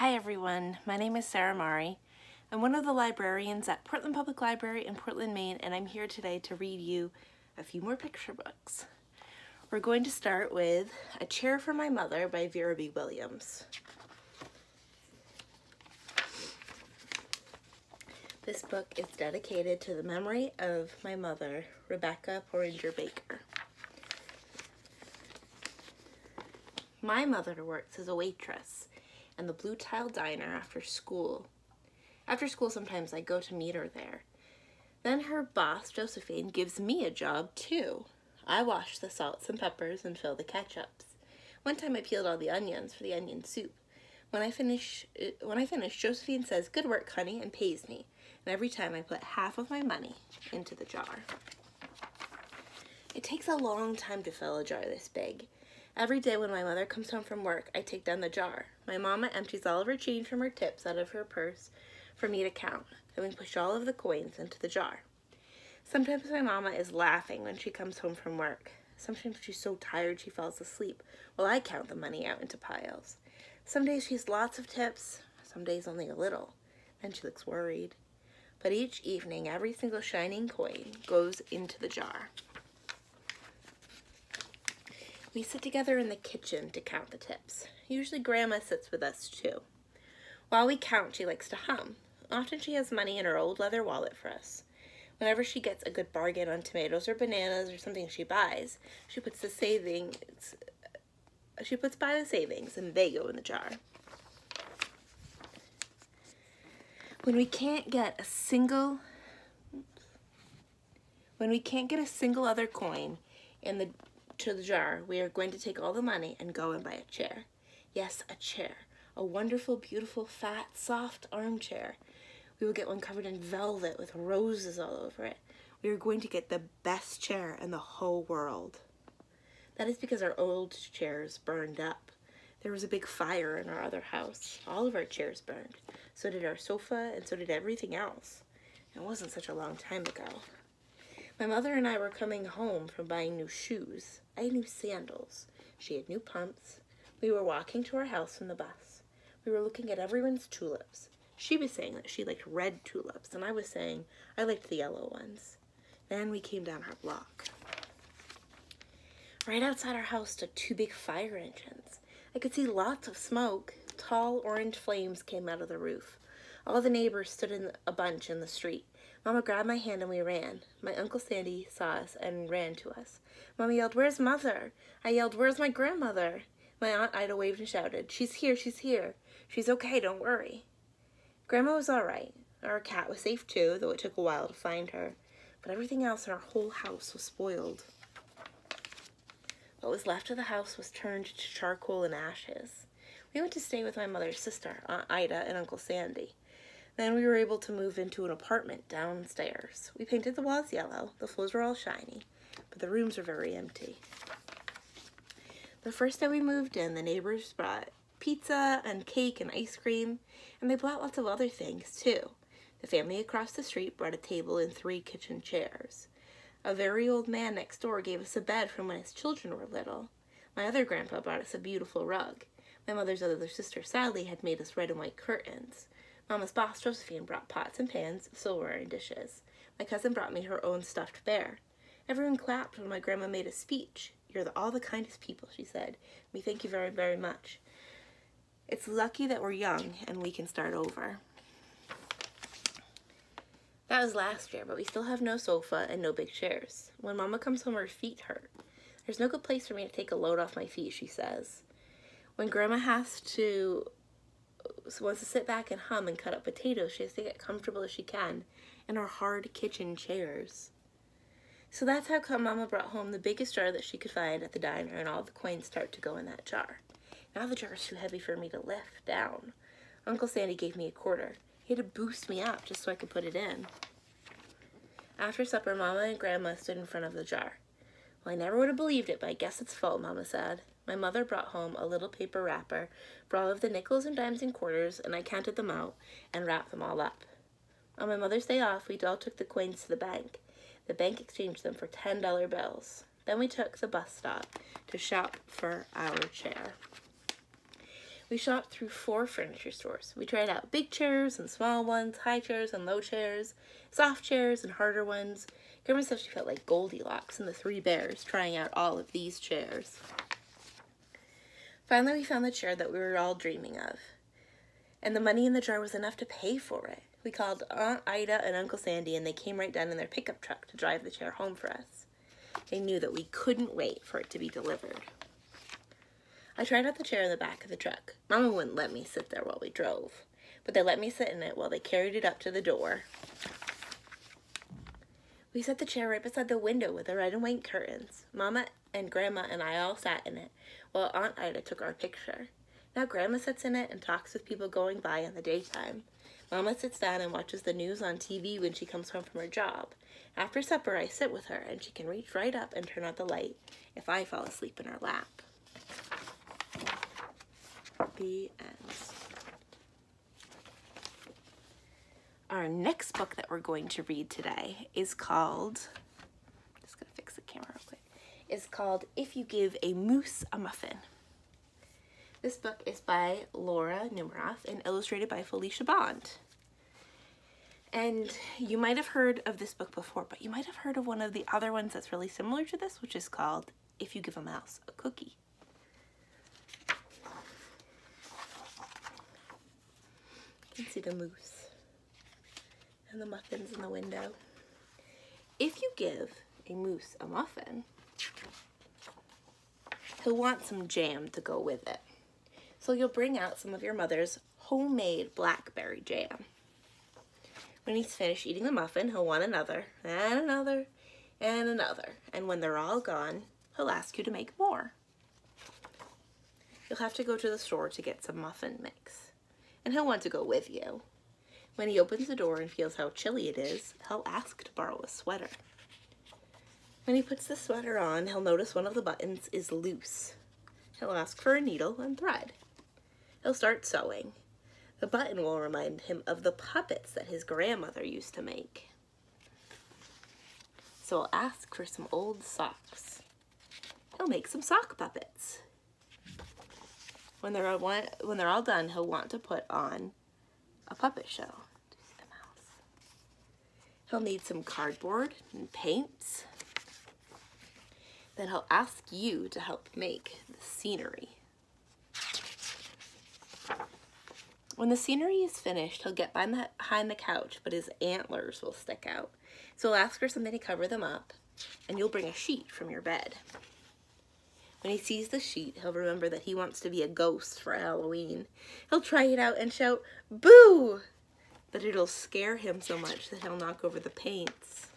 Hi everyone, my name is Sarah Mari. I'm one of the librarians at Portland Public Library in Portland, Maine, and I'm here today to read you a few more picture books. We're going to start with A Chair for My Mother by Vera B. Williams. This book is dedicated to the memory of my mother, Rebecca Porringer Baker. My mother works as a waitress in the Blue Tile Diner after school. After school, sometimes I go to meet her there. Then her boss, Josephine, gives me a job too. I wash the salts and peppers and fill the ketchups. One time I peeled all the onions for the onion soup. When I finish, Josephine says, "Good work, honey," and pays me. And every time I put half of my money into the jar. It takes a long time to fill a jar this big. Every day when my mother comes home from work, I take down the jar. My mama empties all of her change from her tips out of her purse for me to count. Then we push all of the coins into the jar. Sometimes my mama is laughing when she comes home from work. Sometimes she's so tired she falls asleep while I count the money out into piles. Some days she has lots of tips, some days only a little. Then she looks worried. But each evening, every single shining coin goes into the jar. We sit together in the kitchen to count the tips. Usually Grandma sits with us too. While we count, she likes to hum. Often she has money in her old leather wallet for us. Whenever she gets a good bargain on tomatoes or bananas or something she buys, she puts by the savings and they go in the jar. When we can't get a single other coin to the jar, we are going to take all the money and go and buy a chair. Yes, a chair. A wonderful, beautiful, fat, soft armchair. We will get one covered in velvet with roses all over it. We are going to get the best chair in the whole world. That is because our old chairs burned up. There was a big fire in our other house. All of our chairs burned. So did our sofa, and so did everything else. It wasn't such a long time ago. My mother and I were coming home from buying new shoes. I had new sandals. She had new pumps. We were walking to our house from the bus. We were looking at everyone's tulips. She was saying that she liked red tulips, and I was saying I liked the yellow ones. Then we came down our block. Right outside our house stood two big fire engines. I could see lots of smoke. Tall orange flames came out of the roof. All the neighbors stood in a bunch in the street. Mama grabbed my hand and we ran. My Uncle Sandy saw us and ran to us. Mama yelled, "Where's Mother?" I yelled, "Where's my grandmother?" My Aunt Ida waved and shouted, "She's here, she's here. She's okay, don't worry." Grandma was all right. Our cat was safe too, though it took a while to find her. But everything else in our whole house was spoiled. What was left of the house was turned to charcoal and ashes. We went to stay with my mother's sister, Aunt Ida, and Uncle Sandy. Then we were able to move into an apartment downstairs. We painted the walls yellow, the floors were all shiny, but the rooms were very empty. The first day we moved in, the neighbors brought pizza and cake and ice cream, and they brought lots of other things too. The family across the street brought a table and 3 kitchen chairs. A very old man next door gave us a bed from when his children were little. My other grandpa brought us a beautiful rug. My mother's other sister, Sally, had made us red and white curtains. Mama's boss, Josephine, brought pots and pans, silverware, and dishes. My cousin brought me her own stuffed bear. Everyone clapped when my grandma made a speech. "You're all the kindest people," she said. "We thank you very, very much. It's lucky that we're young and we can start over." That was last year, but we still have no sofa and no big chairs. When Mama comes home, her feet hurt. "There's no good place for me to take a load off my feet," she says. When Grandma wants to sit back and hum and cut up potatoes, she has to get comfortable as she can in our hard kitchen chairs. So that's how come Mama brought home the biggest jar that she could find at the diner, and all the coins start to go in that jar. Now the jar is too heavy for me to lift down. Uncle Sandy gave me a quarter. He had to boost me up just so I could put it in. After supper, Mama and Grandma stood in front of the jar. "Well, I never would have believed it, but I guess it's full," Mama said. My mother brought home a little paper wrapper for all of the nickels and dimes and quarters, and I counted them out and wrapped them all up. On my mother's day off, we all took the coins to the bank. The bank exchanged them for $10 bills. Then we took the bus stop to shop for our chair. We shopped through 4 furniture stores. We tried out big chairs and small ones, high chairs and low chairs, soft chairs and harder ones. Grandma said she felt like Goldilocks and the 3 bears trying out all of these chairs. Finally, we found the chair that we were all dreaming of, and the money in the jar was enough to pay for it. We called Aunt Ida and Uncle Sandy, and they came right down in their pickup truck to drive the chair home for us. They knew that we couldn't wait for it to be delivered. I tried out the chair in the back of the truck. Mama wouldn't let me sit there while we drove, but they let me sit in it while they carried it up to the door. We set the chair right beside the window with the red and white curtains. Mama and Grandma and I all sat in it while Aunt Ida took our picture. Now Grandma sits in it and talks with people going by in the daytime. Mama sits down and watches the news on TV when she comes home from her job. After supper, I sit with her, and she can reach right up and turn out the light if I fall asleep in her lap. The end. Our next book that we're going to read today is called, just gonna fix the camera real quick, is called If You Give a Moose a Muffin. This book is by Laura Numeroff and illustrated by Felicia Bond. And you might have heard of this book before, but you might have heard of one of the other ones that's really similar to this, which is called If You Give a Mouse a Cookie. You can see the moose and the muffins in the window. If you give a moose a muffin, he'll want some jam to go with it. So you'll bring out some of your mother's homemade blackberry jam. When he's finished eating the muffin, he'll want another, and another, and another. And when they're all gone, he'll ask you to make more. You'll have to go to the store to get some muffin mix, and he'll want to go with you. When he opens the door and feels how chilly it is, he'll ask to borrow a sweater. When he puts the sweater on, he'll notice one of the buttons is loose. He'll ask for a needle and thread. He'll start sewing. The button will remind him of the puppets that his grandmother used to make. So he'll ask for some old socks. He'll make some sock puppets. When they're all done, he'll want to put on a puppet show. He'll need some cardboard and paints. Then he'll ask you to help make the scenery. When the scenery is finished, he'll get behind the couch, but his antlers will stick out. So he'll ask for something to cover them up, and you'll bring a sheet from your bed. When he sees the sheet, he'll remember that he wants to be a ghost for Halloween. He'll try it out and shout, "Boo!" But it'll scare him so much that he'll knock over the paints.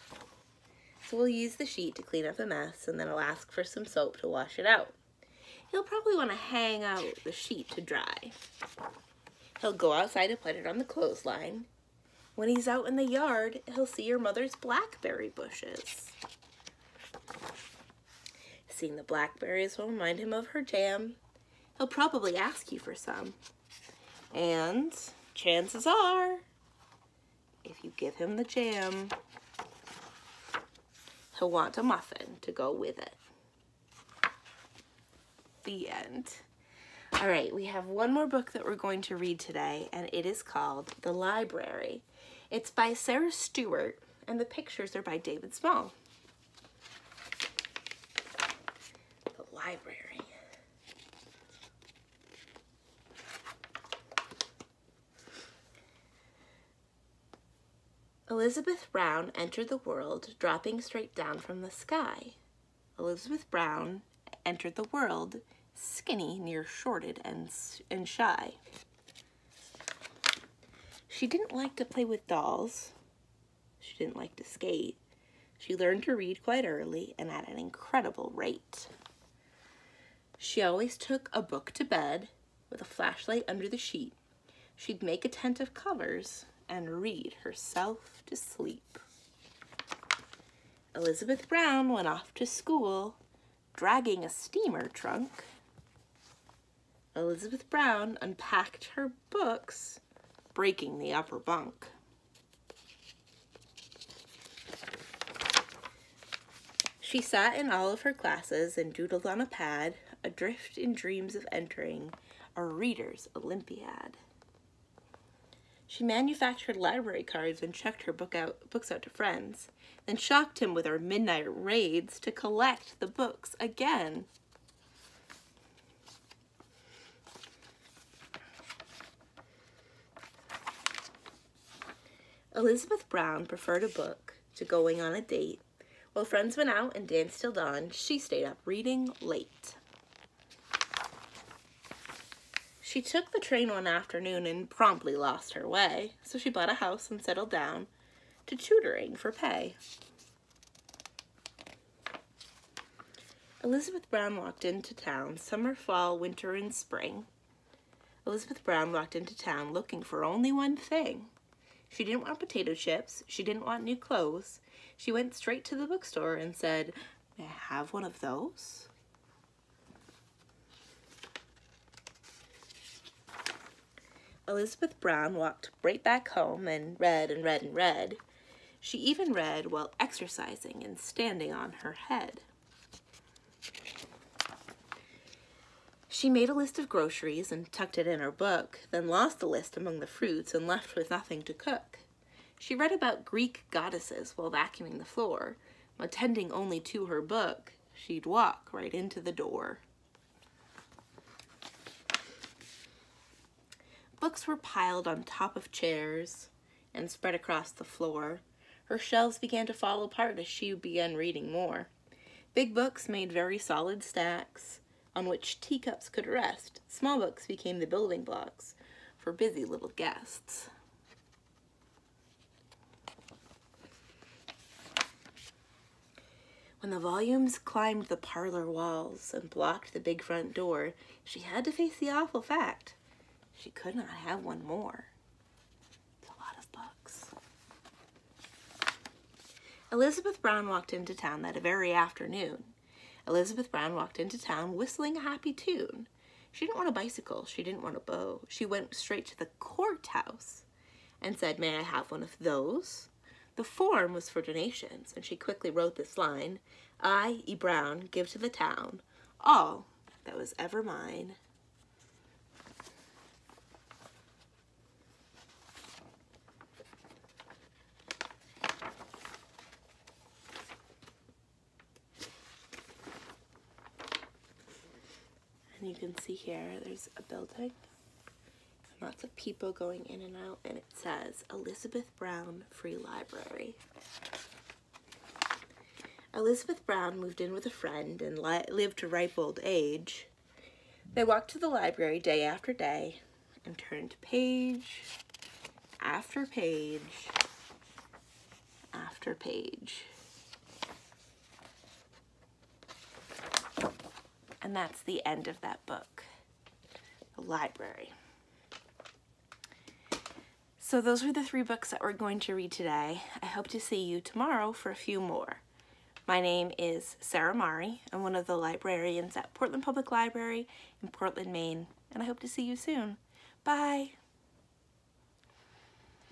So we'll use the sheet to clean up the mess, and then he'll ask for some soap to wash it out. He'll probably want to hang out the sheet to dry. He'll go outside and put it on the clothesline. When he's out in the yard, he'll see your mother's blackberry bushes. Seeing the blackberries will remind him of her jam. He'll probably ask you for some. And chances are, if you give him the jam, he'll want a muffin to go with it. The end. All right, we have one more book that we're going to read today, and it is called The Library. It's by Sarah Stewart, and the pictures are by David Small. The Library. Elizabeth Brown entered the world, dropping straight down from the sky. Elizabeth Brown entered the world, skinny, near-shorted, and shy. She didn't like to play with dolls. She didn't like to skate. She learned to read quite early and at an incredible rate. She always took a book to bed with a flashlight under the sheet. She'd make a tent of covers and read herself to sleep. Elizabeth Brown went off to school, dragging a steamer trunk. Elizabeth Brown unpacked her books, breaking the upper bunk. She sat in all of her classes and doodled on a pad, adrift in dreams of entering a reader's Olympiad. She manufactured library cards and checked her books out to friends, then shocked him with her midnight raids to collect the books again. Elizabeth Brown preferred a book to going on a date. While friends went out and danced till dawn, she stayed up reading late. She took the train one afternoon and promptly lost her way, so she bought a house and settled down to tutoring for pay. Elizabeth Brown walked into town, summer, fall, winter, and spring. Elizabeth Brown walked into town looking for only one thing. She didn't want potato chips. She didn't want new clothes. She went straight to the bookstore and said, "May I have one of those?" Elizabeth Brown walked right back home and read and read and read. She even read while exercising and standing on her head. She made a list of groceries and tucked it in her book, then lost the list among the fruits and left with nothing to cook. She read about Greek goddesses while vacuuming the floor. Attending only to her book, she'd walk right into the door. Books were piled on top of chairs and spread across the floor. Her shelves began to fall apart as she began reading more. Big books made very solid stacks on which teacups could rest. Small books became the building blocks for busy little guests. When the volumes climbed the parlor walls and blocked the big front door, she had to face the awful fact: she could not have one more. It's a lot of books. Elizabeth Brown walked into town that very afternoon. Elizabeth Brown walked into town whistling a happy tune. She didn't want a bicycle. She didn't want a bow. She went straight to the courthouse and said, "May I have one of those?" The form was for donations, and she quickly wrote this line: "I, E. Brown, give to the town all that was ever mine." And you can see here, there's a building, lots of people going in and out, and it says Elizabeth Brown Free Library. Elizabeth Brown moved in with a friend and lived to ripe old age. They walked to the library day after day and turned page after page after page. And that's the end of that book, The Library. So those were the 3 books that we're going to read today. I hope to see you tomorrow for a few more. My name is Sarah Mari. I'm one of the librarians at Portland Public Library in Portland, Maine, and I hope to see you soon. Bye.